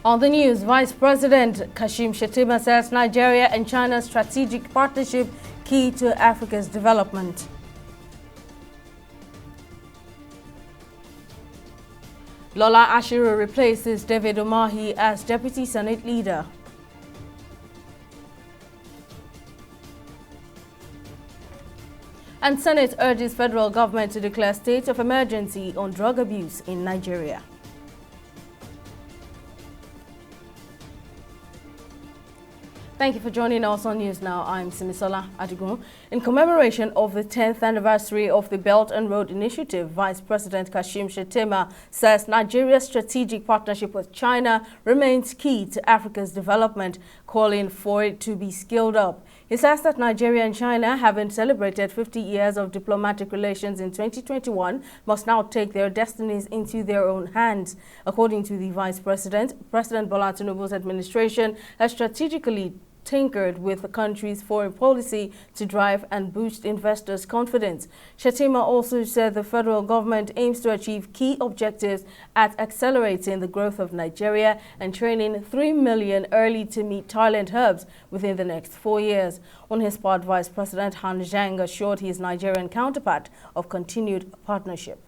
On the news, Vice President Kashim Shettima says Nigeria and China's strategic partnership key to Africa's development. Lola Ashiru replaces David Umahi as Deputy Senate Leader. And Senate urges federal government to declare state of emergency on drug abuse in Nigeria. Thank you for joining us on News Now. I'm Simisola Adigun. In commemoration of the 10th anniversary of the Belt and Road Initiative, Vice President Kashim Shettima says Nigeria's strategic partnership with China remains key to Africa's development, calling for it to be scaled up. He says that Nigeria and China, having celebrated 50 years of diplomatic relations in 2021, must now take their destinies into their own hands. According to the Vice President, President Bola Tinubu's administration has strategically tinkered with the country's foreign policy to drive and boost investors' confidence. Shettima also said the federal government aims to achieve key objectives at accelerating the growth of Nigeria and training 3 million early-to-meet talent hubs within the next 4 years. On his part, Vice President Han Zhang assured his Nigerian counterpart of continued partnership.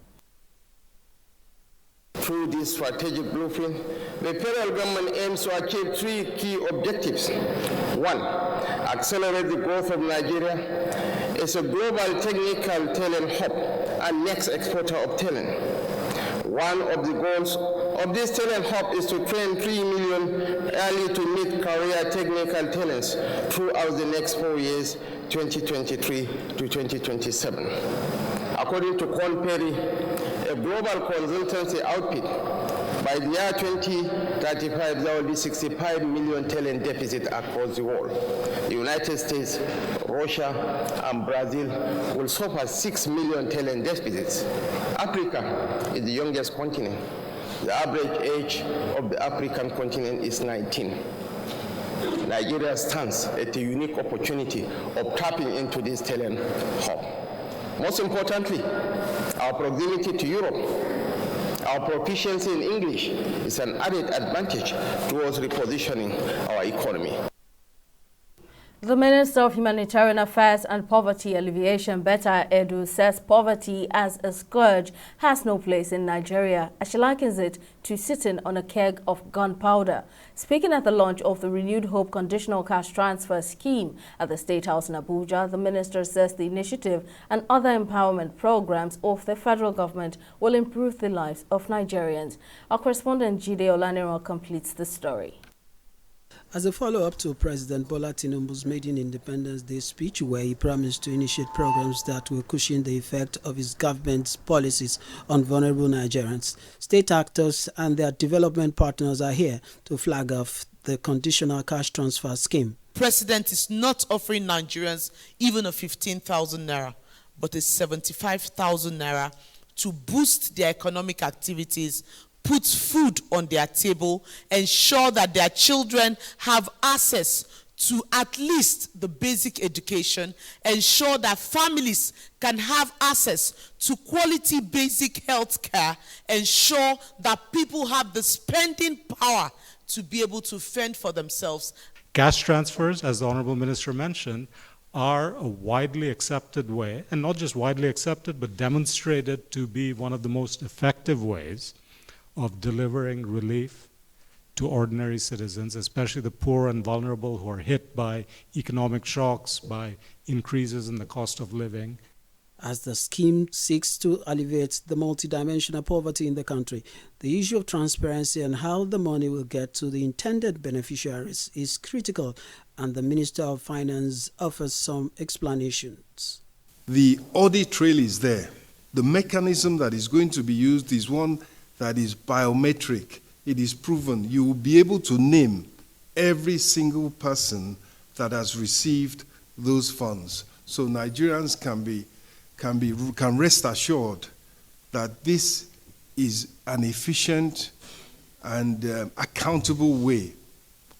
Through this strategic blueprint, the federal government aims to achieve 3 key objectives. 1, accelerate the growth of Nigeria as a global technical talent hub and next exporter of talent. One of the goals of this talent hub is to train 3 million early-to-mid career technical talents throughout the next 4 years, 2023 to 2027. According to Korn Ferry, a global consultancy outfit, by the year 2035, there will be 65 million talent deficit across the world. The United States, Russia, and Brazil will suffer 6 million talent deficits. Africa is the youngest continent. The average age of the African continent is 19. Nigeria stands at a unique opportunity of tapping into this talent hub. Most importantly, our proximity to Europe, our proficiency in English is an added advantage towards repositioning our economy. The Minister of Humanitarian Affairs and Poverty Alleviation, Betta Edu, says poverty as a scourge has no place in Nigeria, as she likens it to sitting on a keg of gunpowder. Speaking at the launch of the Renewed Hope Conditional Cash Transfer Scheme at the State House in Abuja, the minister says the initiative and other empowerment programs of the federal government will improve the lives of Nigerians. Our correspondent Jide Olaniro completes the story. As a follow-up to President Bola Tinubu's maiden Independence Day speech, where he promised to initiate programs that will cushion the effect of his government's policies on vulnerable Nigerians, state actors and their development partners are here to flag off the conditional cash transfer scheme. President is not offering Nigerians even a 15,000 naira, but a 75,000 naira to boost their economic activities, put food on their table, ensure that their children have access to at least the basic education, ensure that families can have access to quality basic health care, ensure that people have the spending power to be able to fend for themselves. Cash transfers, as the Honorable Minister mentioned, are a widely accepted way, and not just widely accepted, but demonstrated to be one of the most effective ways of delivering relief to ordinary citizens, especially the poor and vulnerable who are hit by economic shocks, by increases in the cost of living. As the scheme seeks to alleviate the multidimensional poverty in the country, the issue of transparency and how the money will get to the intended beneficiaries is critical, and the Minister of Finance offers some explanations. The audit trail is there. The mechanism that is going to be used is one that is biometric. It is proven. You will be able to name every single person that has received those funds. So Nigerians can rest assured that this is an efficient and accountable way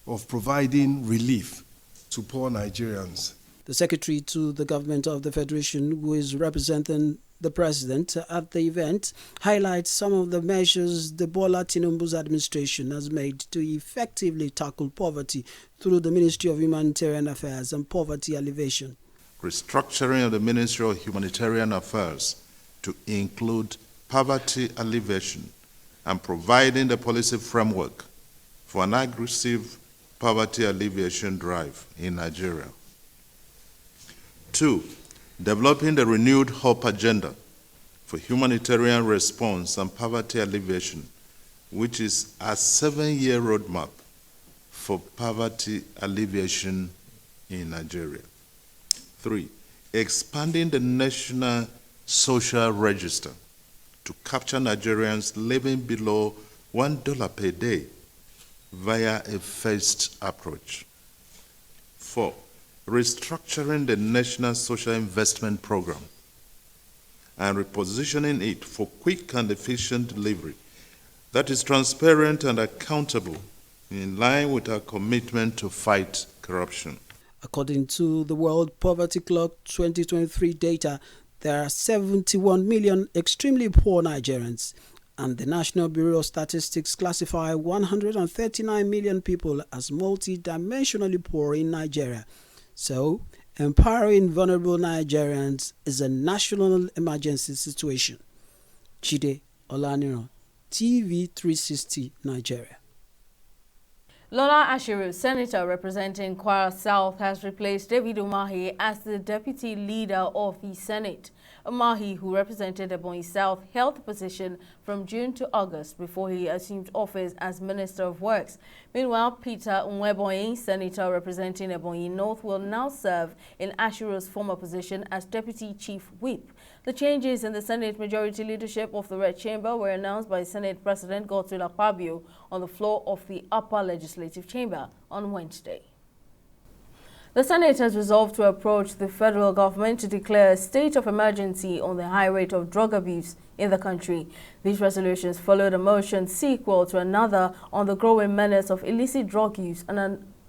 of providing relief to poor Nigerians. The Secretary to the Government of the Federation, who is representing The president at the event highlights some of the measures the Bola Tinubu's administration has made to effectively tackle poverty through the Ministry of Humanitarian Affairs and Poverty Alleviation. Restructuring of the Ministry of Humanitarian Affairs to include poverty alleviation and providing the policy framework for an aggressive poverty alleviation drive in Nigeria. 2, developing the renewed HOPE agenda for humanitarian response and poverty alleviation, which is a 7-year roadmap for poverty alleviation in Nigeria. 3, expanding the National Social Register to capture Nigerians living below $1 per day via a phased approach. 4, restructuring the National Social Investment Program and repositioning it for quick and efficient delivery that is transparent and accountable in line with our commitment to fight corruption. According to the World Poverty Clock 2023 data, there are 71 million extremely poor Nigerians, and the National Bureau of Statistics classify 139 million people as multidimensionally poor in Nigeria. So, empowering vulnerable Nigerians is a national emergency situation. Chide Olaniran, TV 360, Nigeria. Lola Ashiru, Senator representing Kwara South, has replaced David Umahi as the Deputy Leader of the Senate. Umahi, who represented Ebonyi South, held the position from June to August before he assumed office as Minister of Works. Meanwhile, Peter Nwebonyi, Senator representing Ebonyi North, will now serve in Ashiru's former position as Deputy Chief Whip. The changes in the Senate majority leadership of the Red Chamber were announced by Senate President Godswill Akpabio on the floor of the upper legislative chamber on Wednesday. The Senate has resolved to approach the federal government to declare a state of emergency on the high rate of drug abuse in the country. These resolutions followed a motion sequel to another on the growing menace of illicit drug use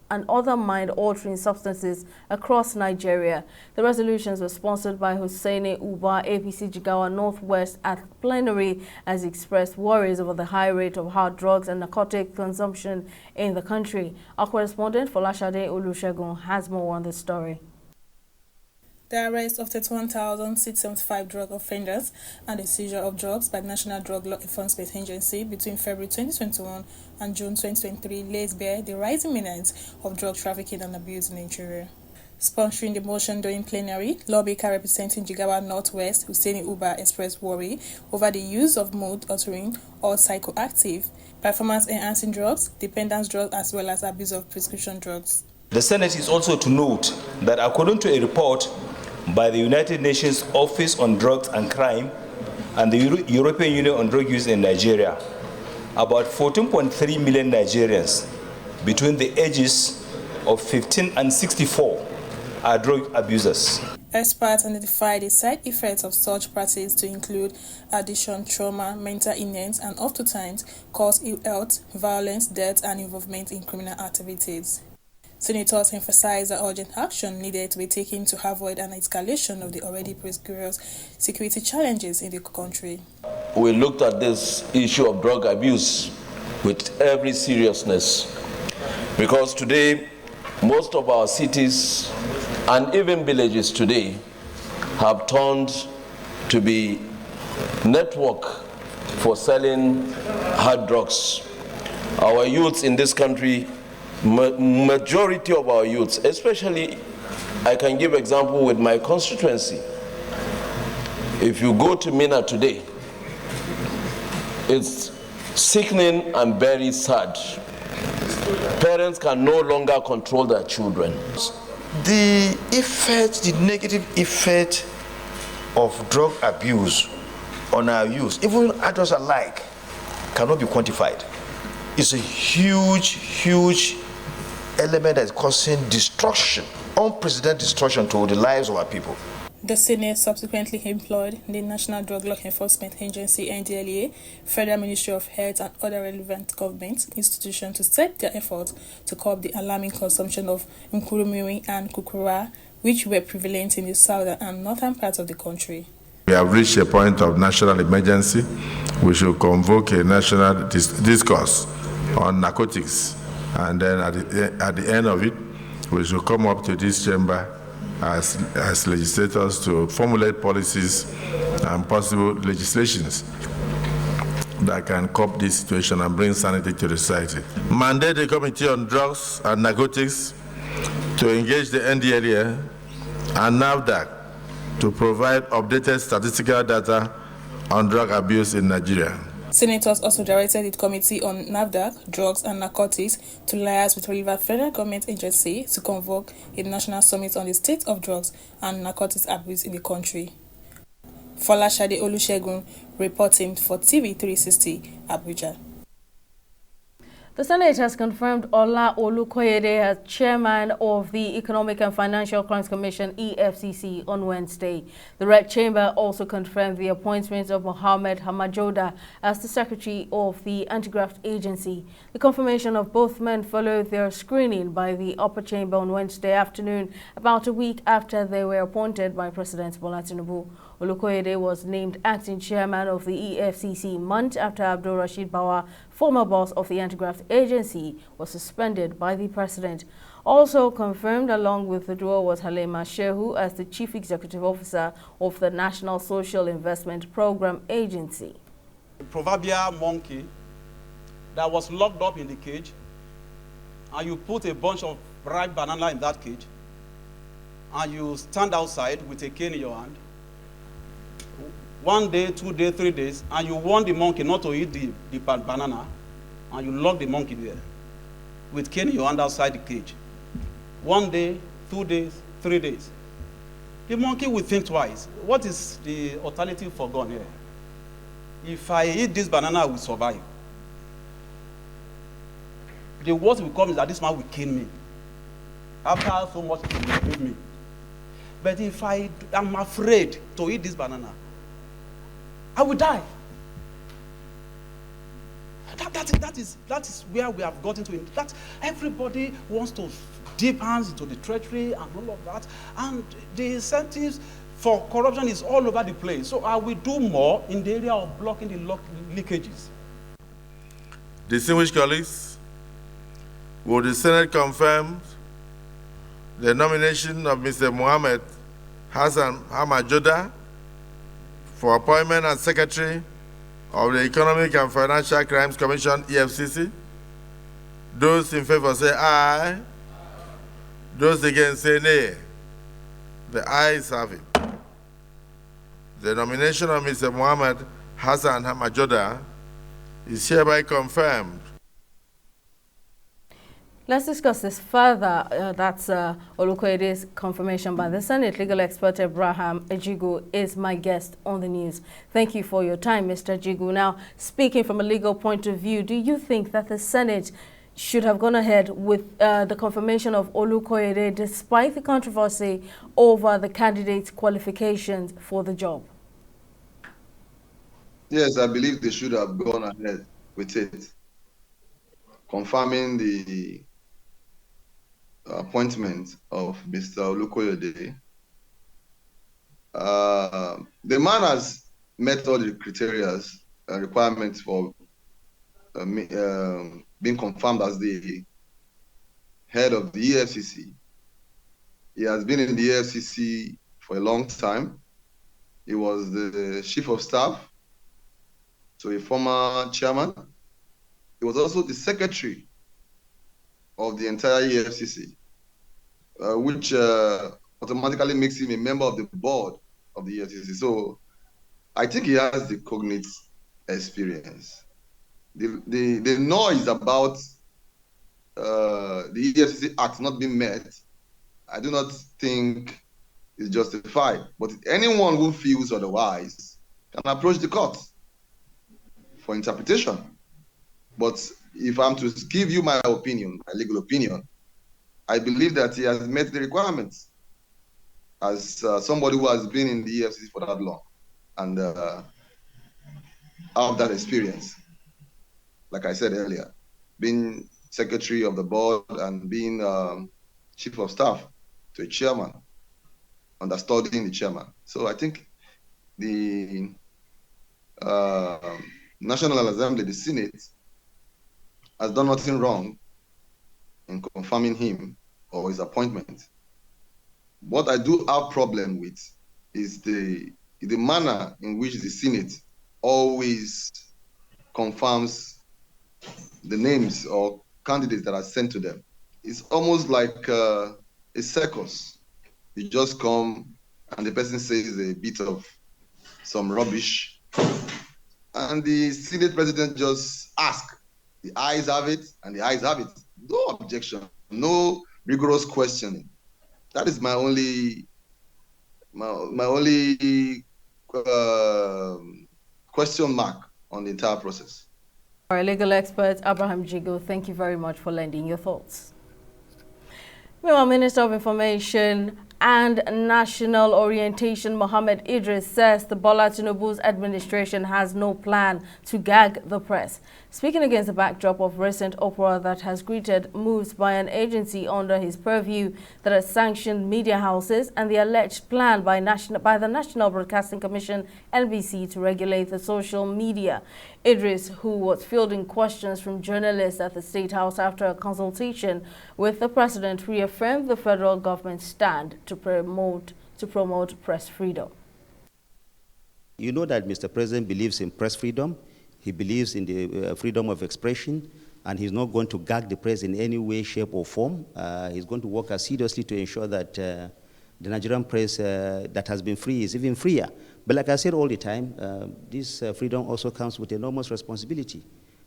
and other mind-altering substances across Nigeria. The resolutions were sponsored by Hussaini Uba, APC Jigawa Northwest, at plenary, as he expressed worries over the high rate of hard drugs and narcotic consumption in the country. Our correspondent Folashade Olusegun has more on this story. The arrest of 31,675 drug offenders and the seizure of drugs by the National Drug Law Enforcement Agency between February 2021 and June 2023 lays bare the rising menace of drug trafficking and abuse in Nigeria. Sponsoring the motion during plenary, lawmaker representing Jigawa Northwest, Hussaini Uba, expressed worry over the use of mood-altering or psychoactive, performance-enhancing drugs, dependence drugs, as well as abuse of prescription drugs. The Senate is also to note that according to a report by the United Nations Office on Drugs and Crime and the European Union on Drug Use in Nigeria, about 14.3 million Nigerians between the ages of 15 and 64 are drug abusers. Experts identify the side effects of such practice to include addiction, trauma, mental illness, and oftentimes cause ill health, violence, death, and involvement in criminal activities. Senators emphasized that urgent action needed to be taken to avoid an escalation of the already precarious security challenges in the country. We looked at this issue of drug abuse with every seriousness because today most of our cities and even villages today have turned to be network for selling hard drugs. Our youths in this country, majority of our youths, especially, I can give example with my constituency. If you go to Minna today, it's sickening and very sad. Parents can no longer control their children. The effect, the negative effect of drug abuse on our youth, even adults alike, cannot be quantified. It's a huge element that is causing destruction, unprecedented destruction to the lives of our people. The Senate subsequently employed the National Drug Law Enforcement Agency, NDLEA, Federal Ministry of Health, and other relevant government institutions to step their efforts to curb the alarming consumption of nkurumiri and kukura, which were prevalent in the southern and northern parts of the country. We have reached a point of national emergency. We should convoke a national discourse on narcotics. And then at the end of it, we should come up to this chamber as legislators to formulate policies and possible legislations that can cope this situation and bring sanity to the society. Mandate the Committee on Drugs and Narcotics to engage the NDLEA and NAFDAC to provide updated statistical data on drug abuse in Nigeria. Senators also directed the Committee on NAFDAC, Drugs and Narcotics to liaise with relevant federal government agency to convoke a national summit on the state of drugs and narcotics abuse in the country. Folashade Olusegun reporting for TV 360, Abuja. The Senate has confirmed Ola Olukoyede as chairman of the Economic and Financial Crimes Commission, EFCC, on Wednesday. The Red Chamber also confirmed the appointment of Mohammed Hamajoda as the secretary of the Anti-Graft Agency. The confirmation of both men followed their screening by the upper chamber on Wednesday afternoon, about a week after they were appointed by President Bola Tinubu. Olukoyede was named acting chairman of the EFCC months after Abdul Rashid Bawa, former boss of the Anti-Graft Agency, was suspended by the president. Also confirmed along with the duo was Halima Shehu as the chief executive officer of the National Social Investment Program Agency. The proverbial monkey that was locked up in the cage, and you put a bunch of ripe banana in that cage, and you stand outside with a cane in your hand, 1 day, 2 days, 3 days, and you warn the monkey not to eat the banana, and you lock the monkey there with cane in your hand outside the cage. 1 day, 2 days, 3 days. The monkey will think twice. What is the alternative for gone here? If I eat this banana, I will survive. The worst will come is that this man will kill me after so much he will kill me. But if I am afraid to eat this banana, I will die. That is where we have gotten to. That everybody wants to dip hands into the treasury and all of that, and the incentives for corruption is all over the place. So I will do more in the area of blocking the leakages. Distinguished colleagues, will the Senate confirm the nomination of Mr. Mohammed Hassan Hamajoda for appointment as Secretary of the Economic and Financial Crimes Commission, EFCC? Those in favor say aye. Those against say nay. The ayes have it. The nomination of Mr. Mohammed Hassan Hamajoda is hereby confirmed. Let's discuss this further. That's Olukoyede's confirmation by the Senate. Legal expert Abraham Ejigu is my guest on the news. Thank you for your time, Mr. Ejigu. Now, speaking from a legal point of view, do you think that the Senate should have gone ahead with the confirmation of Olukoyede despite the controversy over the candidate's qualifications for the job? Yes, I believe they should have gone ahead with it, confirming the appointment of Mr. Olukoyede. The man has met all the criteria and requirements for being confirmed as the head of the EFCC. He has been in the EFCC for a long time. He was the chief of staff to a former chairman. He was also the secretary of the entire EFCC, which automatically makes him a member of the board of the EFCC. So I think he has the cognate experience. The noise about the EFCC Act not being met, I do not think is justified. But anyone who feels otherwise can approach the court for interpretation. But if I'm to give you my opinion, my legal opinion, I believe that he has met the requirements as somebody who has been in the EFCC for that long and have that experience. Like I said earlier, being secretary of the board and being chief of staff to a chairman, understudying the chairman. So I think the National Assembly, the Senate, has done nothing wrong in confirming him or his appointment. What I do have problem with is the manner in which the Senate always confirms the names or candidates that are sent to them. It's almost like a circus. You just come and the person says a bit of some rubbish, and the Senate president just asks. The ayes have it, and the ayes have it. No objection, no rigorous questioning. That is my only question mark on the entire process. Our legal expert, Abraham Jigo, thank you very much for lending your thoughts. Meanwhile, Minister of Information and National Orientation Mohammed Idris says the Bola Tinubu's administration has no plan to gag the press. Speaking against the backdrop of recent uproar that has greeted moves by an agency under his purview that has sanctioned media houses and the alleged plan by the National Broadcasting Commission (NBC) to regulate the social media, Idris, who was fielding questions from journalists at the State House after a consultation with the president, reaffirmed the federal government's stand to promote press freedom. You know that Mr. President believes in press freedom. He believes in the freedom of expression, and he's not going to gag the press in any way, shape, or form. He's going to work seriously to ensure that the Nigerian press that has been free is even freer. But like I said all the time, this freedom also comes with enormous responsibility.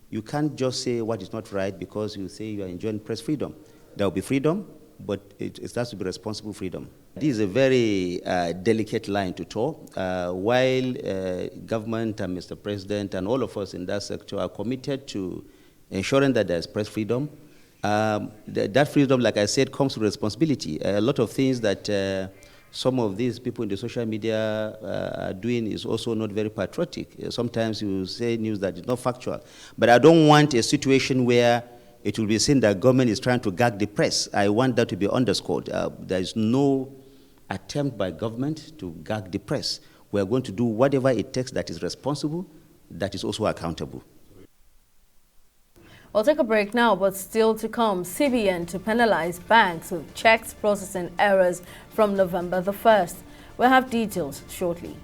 You can't just say what is not right because you say you are enjoying press freedom. There will be freedom, but it has to be responsible freedom. This is a very delicate line to toe. While government and Mr. President and all of us in that sector are committed to ensuring that there's press freedom, that freedom, like I said, comes with responsibility. A lot of things that some of these people in the social media are doing is also not very patriotic. Sometimes you say news that is not factual. But I don't want a situation where it will be seen that government is trying to gag the press. I want that to be underscored. There is no attempt by government to gag the press. We are going to do whatever it takes that is responsible, that is also accountable. We'll take a break now, but still to come, CBN to penalize banks with checks processing errors from November the 1st. We'll have details shortly.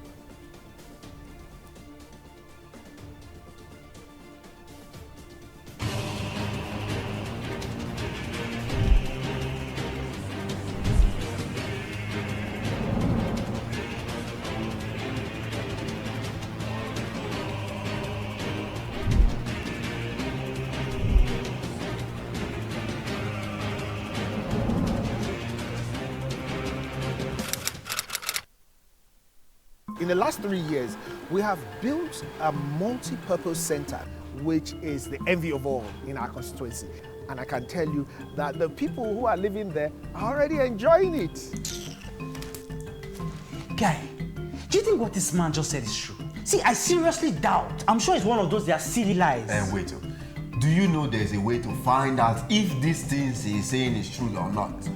In the last 3 years, we have built a multi-purpose center, which is the envy of all in our constituency. And I can tell you that the people who are living there are already enjoying it. Guy, do you think what this man just said is true? See, I seriously doubt. I'm sure it's one of those their silly lies. Wait, do you know there's a way to find out if these things he's saying is true or not?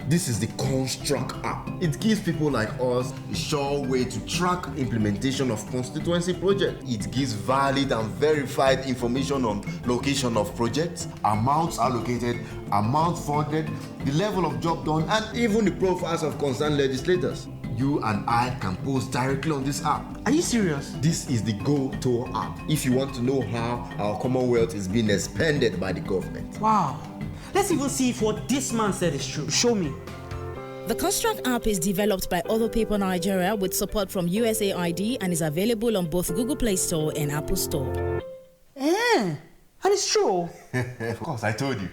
This is the Construct app. It gives people like us a sure way to track implementation of constituency projects. It gives valid and verified information on location of projects, amounts allocated, amount funded, the level of job done, and even the profiles of concerned legislators. You and I can post directly on this app. Are you serious? This is the Go-To app if you want to know how our Commonwealth is being expanded by the government. Wow. Let's even see if what this man said is true. Show me. The Construct app is developed by Other Paper Nigeria with support from USAID and is available on both Google Play Store and Apple Store. And it's true. Of course, I told you.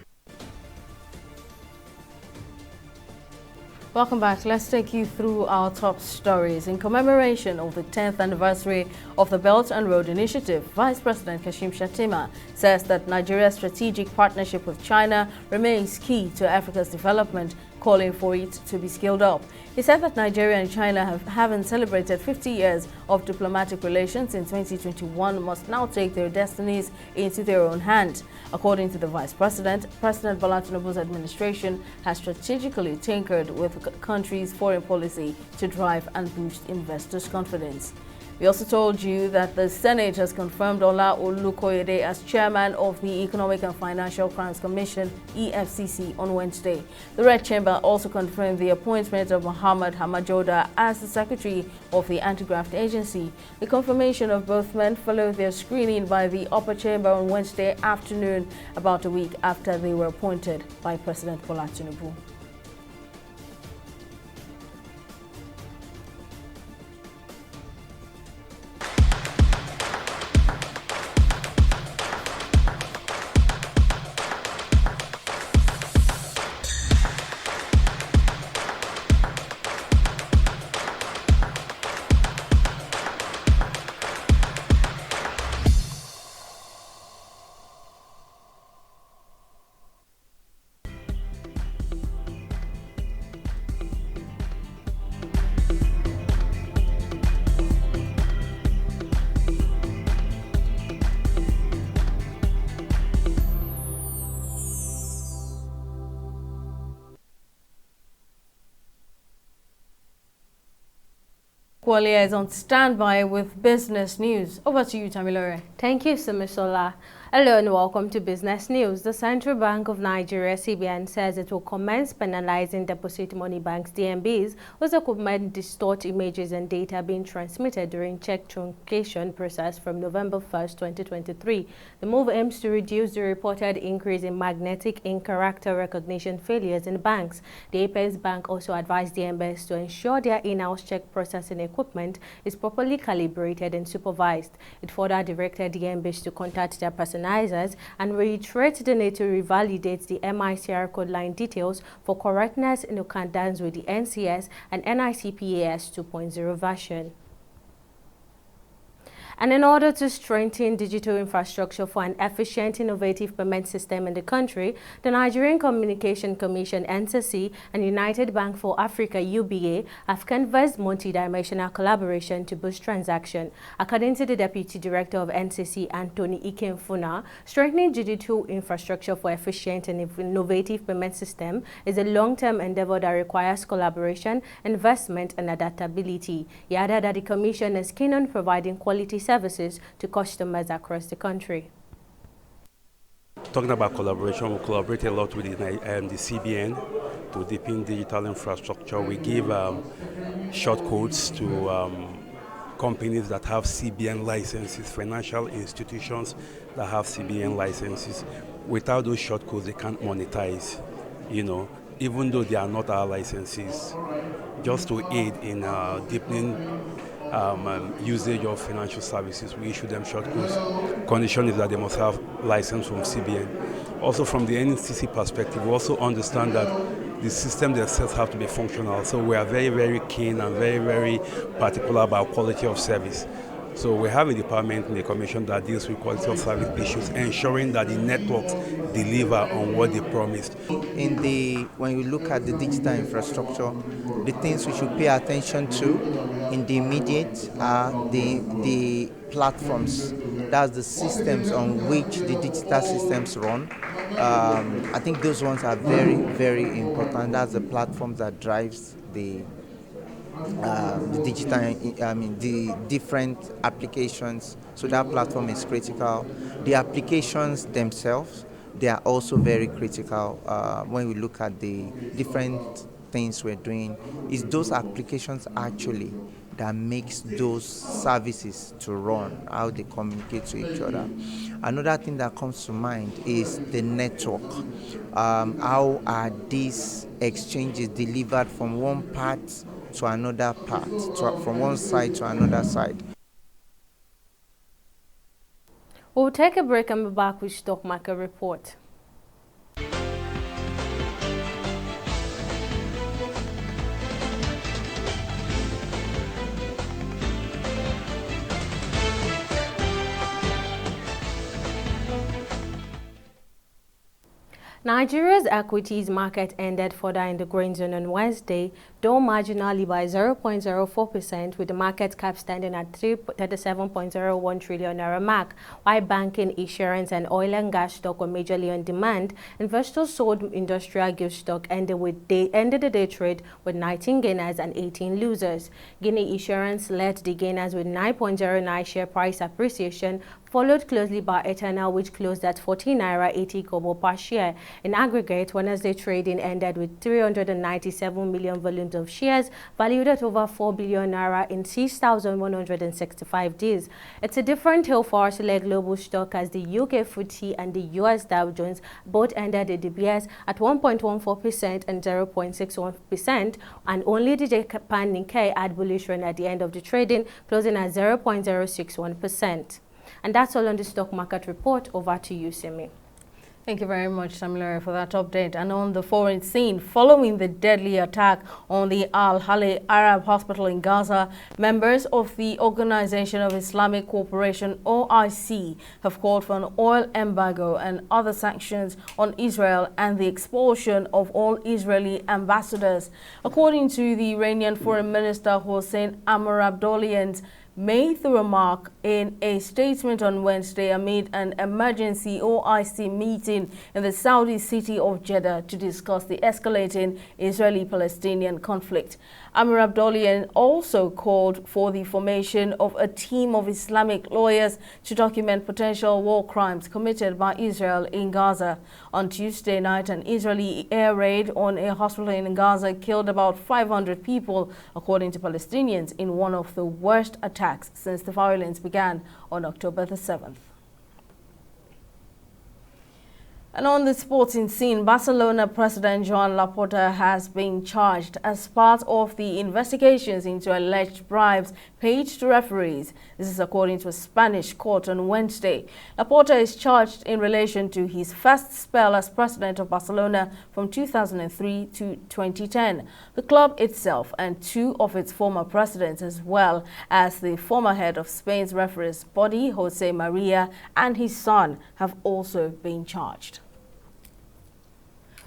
Welcome back. Let's take you through our top stories. In commemoration of the 10th anniversary of the Belt and Road Initiative, Vice President Kashim Shettima says that Nigeria's strategic partnership with China remains key to Africa's development, calling for it to be scaled up. He said that Nigeria and China, having celebrated 50 years of diplomatic relations in 2021, must now take their destinies into their own hands. According to the Vice President, President Bola Tinubu's administration has strategically tinkered with the country's foreign policy to drive and boost investors' confidence. We also told you that the Senate has confirmed Ola Olukoyede as chairman of the Economic and Financial Crimes Commission, EFCC, on Wednesday. The Red Chamber also confirmed the appointment of Muhammad Hamajoda as the secretary of the Anti-Graft Agency. The confirmation of both men followed their screening by the Upper Chamber on Wednesday afternoon, about a week after they were appointed by President Bola Tinubu. Kwalia is on standby with business news. Over to you, Tamilore. Thank you, Simisola. Hello and welcome to Business News. The Central Bank of Nigeria, CBN, says it will commence penalizing deposit money banks, DMBs, whose equipment distort images and data being transmitted during check truncation process from November 1st, 2023. The move aims to reduce the reported increase in magnetic ink character recognition failures in banks. The Apex Bank also advised DMBs to ensure their in-house check processing equipment is properly calibrated and supervised. It further directed DMBs to contact their personalizers and reiterate the need to revalidate the MICR code line details for correctness in accordance with the NCS and NICPAS 2.0 version. And in order to strengthen digital infrastructure for an efficient, innovative payment system in the country, the Nigerian Communication Commission, NCC, and United Bank for Africa, UBA, have canvassed multi-dimensional collaboration to boost transaction. According to the Deputy Director of NCC, Anthony Ikemfuna, strengthening digital infrastructure for efficient and innovative payment system is a long-term endeavor that requires collaboration, investment, and adaptability. He added that the Commission is keen on providing quality services to customers across the country. Talking about collaboration, we collaborate a lot with the CBN to deepen digital infrastructure. We give short codes to companies that have CBN licenses, financial institutions that have CBN licenses. Without those short codes, they can't monetize, even though they are not our licenses, just to aid in deepening usage of financial services. We issue them short codes. Condition is that they must have license from CBN. Also from the NCC perspective, we also understand that the system themselves have to be functional. So we are very, very keen and very, very particular about quality of service. So we have a department in the Commission that deals with quality of service issues, ensuring that the networks deliver on what they promised. When you look at the digital infrastructure, the things we should pay attention to in the immediate are the platforms. That's the systems on which the digital systems run. I think those ones are very, very important. That's the platform that drives the digital, the different applications. So that platform is critical. The applications themselves, they are also very critical. When we look at the different things we're doing, is those applications actually that makes those services to run, how they communicate to each other. Another thing that comes to mind is the network. How are these exchanges delivered from one part to another part, from one side to another side? We'll take a break and be back with Stock Market Report. Nigeria's equities market ended further in the green zone on Wednesday, though marginally by 0.04%, with the market cap standing at 37.01 trillion naira mark. While banking, insurance, and oil and gas stock were majorly on demand, investors sold industrial goods stock ended the day trade with 19 gainers and 18 losers. Guinea Insurance led the gainers with 9.09 share price appreciation, followed closely by Eternal, which closed at 14 naira 80 kobo per share. In aggregate, Wednesday trading ended with 397 million volumes of shares valued at over 4 billion naira in 6,165 days. It's a different tale for our select global stock, as the UK FTSE and the US Dow Jones both ended the DBS at 1.14% and 0.61%, and only the Japan Nikkei had bullish run at the end of the trading, closing at 0.061%. And that's all on the stock market report. Over to you, Simi. Thank you very much, Samilare, for that update. And on the foreign scene, following the deadly attack on the Al-Ahli Arab Hospital in Gaza, members of the Organization of Islamic Cooperation, OIC, have called for an oil embargo and other sanctions on Israel and the expulsion of all Israeli ambassadors. According to the Iranian Foreign Minister Hossein Amir-Abdollahian, made the remark in a statement on Wednesday amid an emergency OIC meeting in the Saudi city of Jeddah to discuss the escalating Israeli-Palestinian conflict. Amir-Abdollahian also called for the formation of a team of Islamic lawyers to document potential war crimes committed by Israel in Gaza. On Tuesday night, an Israeli air raid on a hospital in Gaza killed about 500 people, according to Palestinians, in one of the worst attacks since the violence began on October the 7th. And on the sporting scene, Barcelona President Joan Laporta has been charged as part of the investigations into alleged bribes paid to referees. This is according to a Spanish court on Wednesday. Laporta is charged in relation to his first spell as president of Barcelona from 2003 to 2010. The club itself and two of its former presidents, as well as the former head of Spain's referees body, Jose Maria, and his son, have also been charged.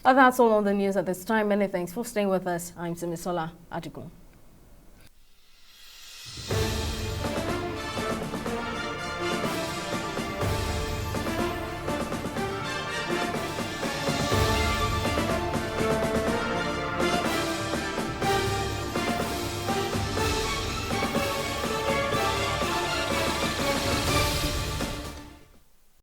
Well, that's all on the news at this time. Many thanks for staying with us. I'm Simisola Adigun.